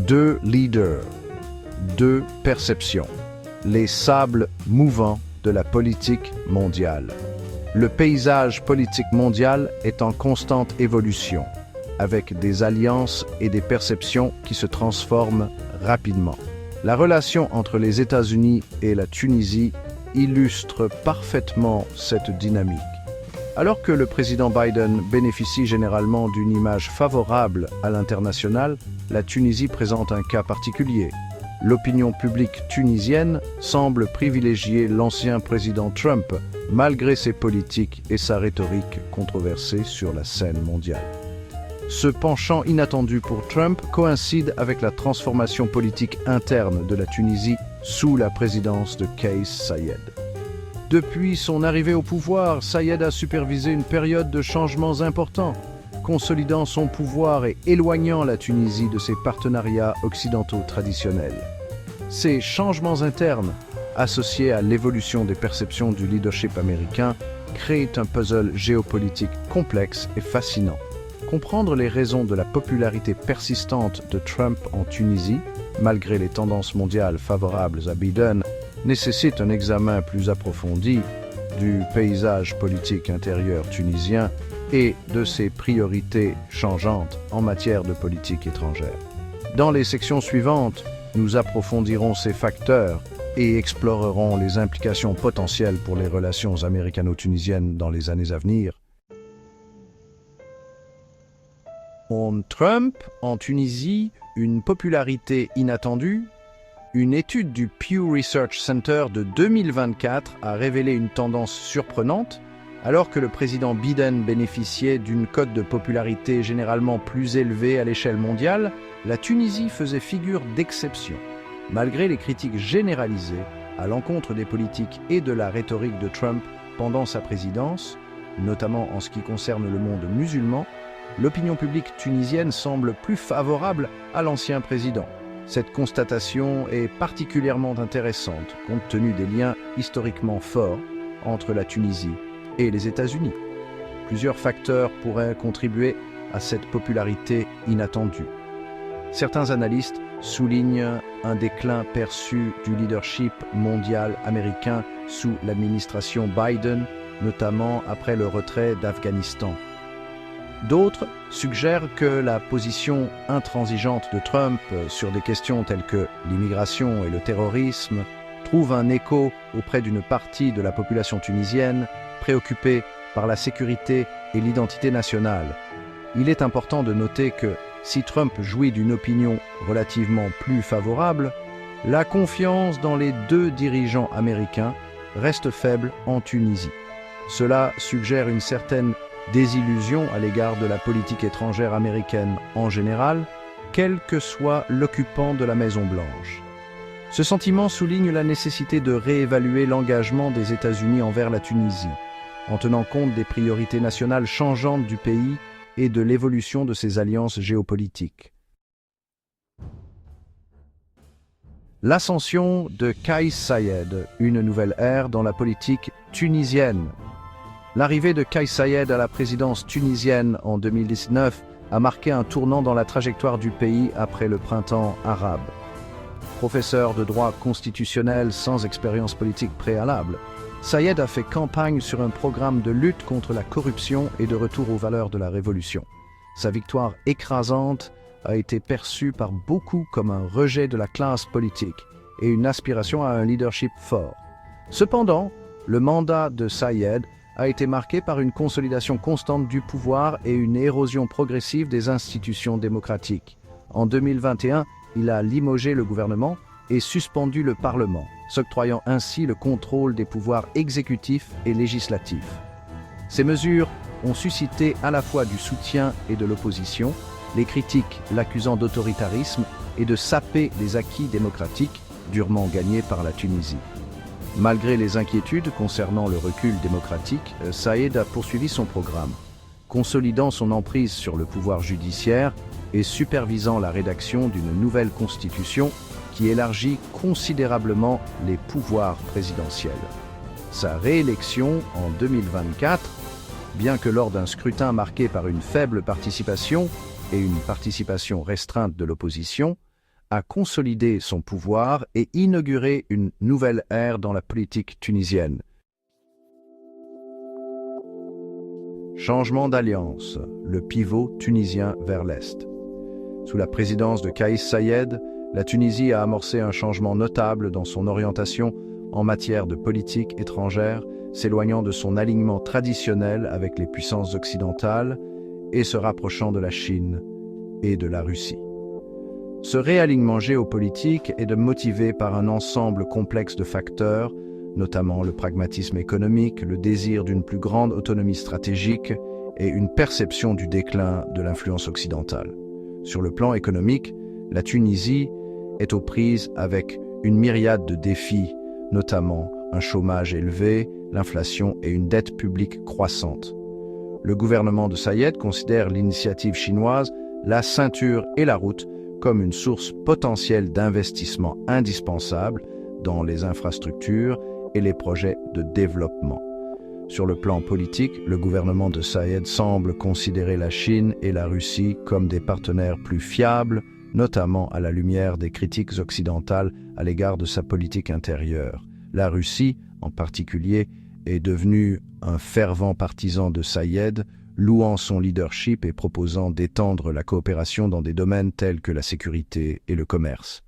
Deux leaders, deux perceptions, les sables mouvants de la politique mondiale. Le paysage politique mondial est en constante évolution, avec des alliances et des perceptions qui se transforment rapidement. La relation entre les États-Unis et la Tunisie illustre parfaitement cette dynamique. Alors que le président Biden bénéficie généralement d'une image favorable à l'international, la Tunisie présente un cas particulier. L'opinion publique tunisienne semble privilégier l'ancien président Trump, malgré ses politiques et sa rhétorique controversée sur la scène mondiale. Ce penchant inattendu pour Trump coïncide avec la transformation politique interne de la Tunisie sous la présidence de Kais Saied. Depuis son arrivée au pouvoir, Saied a supervisé une période de changements importants, consolidant son pouvoir et éloignant la Tunisie de ses partenariats occidentaux traditionnels. Ces changements internes, associés à l'évolution des perceptions du leadership américain, créent un puzzle géopolitique complexe et fascinant. Comprendre les raisons de la popularité persistante de Trump en Tunisie, malgré les tendances mondiales favorables à Biden, nécessite un examen plus approfondi du paysage politique intérieur tunisien et de ses priorités changeantes en matière de politique étrangère. Dans les sections suivantes, nous approfondirons ces facteurs et explorerons les implications potentielles pour les relations américano-tunisiennes dans les années à venir. Trump en Tunisie, une popularité inattendue. Une étude du Pew Research Center de 2024 a révélé une tendance surprenante. Alors que le président Biden bénéficiait d'une cote de popularité généralement plus élevée à l'échelle mondiale, la Tunisie faisait figure d'exception. Malgré les critiques généralisées à l'encontre des politiques et de la rhétorique de Trump pendant sa présidence, notamment en ce qui concerne le monde musulman, l'opinion publique tunisienne semble plus favorable à l'ancien président. Cette constatation est particulièrement intéressante compte tenu des liens historiquement forts entre la Tunisie et les États-Unis. Plusieurs facteurs pourraient contribuer à cette popularité inattendue. Certains analystes soulignent un déclin perçu du leadership mondial américain sous l'administration Biden, notamment après le retrait d'Afghanistan. D'autres suggèrent que la position intransigeante de Trump sur des questions telles que l'immigration et le terrorisme trouve un écho auprès d'une partie de la population tunisienne préoccupée par la sécurité et l'identité nationale. Il est important de noter que si Trump jouit d'une opinion relativement plus favorable, la confiance dans les deux dirigeants américains reste faible en Tunisie. Cela suggère une certaine désillusion à l'égard de la politique étrangère américaine en général, quel que soit l'occupant de la Maison-Blanche. Ce sentiment souligne la nécessité de réévaluer l'engagement des États-Unis envers la Tunisie, en tenant compte des priorités nationales changeantes du pays et de l'évolution de ses alliances géopolitiques. L'ascension de Kais Saied, une nouvelle ère dans la politique tunisienne. L'arrivée de Kais Saied à la présidence tunisienne en 2019 a marqué un tournant dans la trajectoire du pays après le printemps arabe. Professeur de droit constitutionnel sans expérience politique préalable, Saied a fait campagne sur un programme de lutte contre la corruption et de retour aux valeurs de la Révolution. Sa victoire écrasante a été perçue par beaucoup comme un rejet de la classe politique et une aspiration à un leadership fort. Cependant, le mandat de Saied a été marqué par une consolidation constante du pouvoir et une érosion progressive des institutions démocratiques. En 2021, il a limogé le gouvernement et suspendu le Parlement, s'octroyant ainsi le contrôle des pouvoirs exécutifs et législatifs. Ces mesures ont suscité à la fois du soutien et de l'opposition, les critiques l'accusant d'autoritarisme et de saper les acquis démocratiques durement gagnés par la Tunisie. Malgré les inquiétudes concernant le recul démocratique, Saied a poursuivi son programme, consolidant son emprise sur le pouvoir judiciaire et supervisant la rédaction d'une nouvelle constitution qui élargit considérablement les pouvoirs présidentiels. Sa réélection en 2024, bien que lors d'un scrutin marqué par une faible participation et une participation restreinte de l'opposition, a consolidé son pouvoir et inauguré une nouvelle ère dans la politique tunisienne. Changement d'alliance, le pivot tunisien vers l'Est. Sous la présidence de Kais Saied, la Tunisie a amorcé un changement notable dans son orientation en matière de politique étrangère, s'éloignant de son alignement traditionnel avec les puissances occidentales et se rapprochant de la Chine et de la Russie. Ce réalignement géopolitique est motivé par un ensemble complexe de facteurs, notamment le pragmatisme économique, le désir d'une plus grande autonomie stratégique et une perception du déclin de l'influence occidentale. Sur le plan économique, la Tunisie est aux prises avec une myriade de défis, notamment un chômage élevé, l'inflation et une dette publique croissante. Le gouvernement de Saied considère l'initiative chinoise, la ceinture et la route comme une source potentielle d'investissement indispensable dans les infrastructures et les projets de développement. Sur le plan politique, le gouvernement de Saied semble considérer la Chine et la Russie comme des partenaires plus fiables, notamment à la lumière des critiques occidentales à l'égard de sa politique intérieure. La Russie, en particulier, est devenue un fervent partisan de Saied, louant son leadership et proposant d'étendre la coopération dans des domaines tels que la sécurité et le commerce.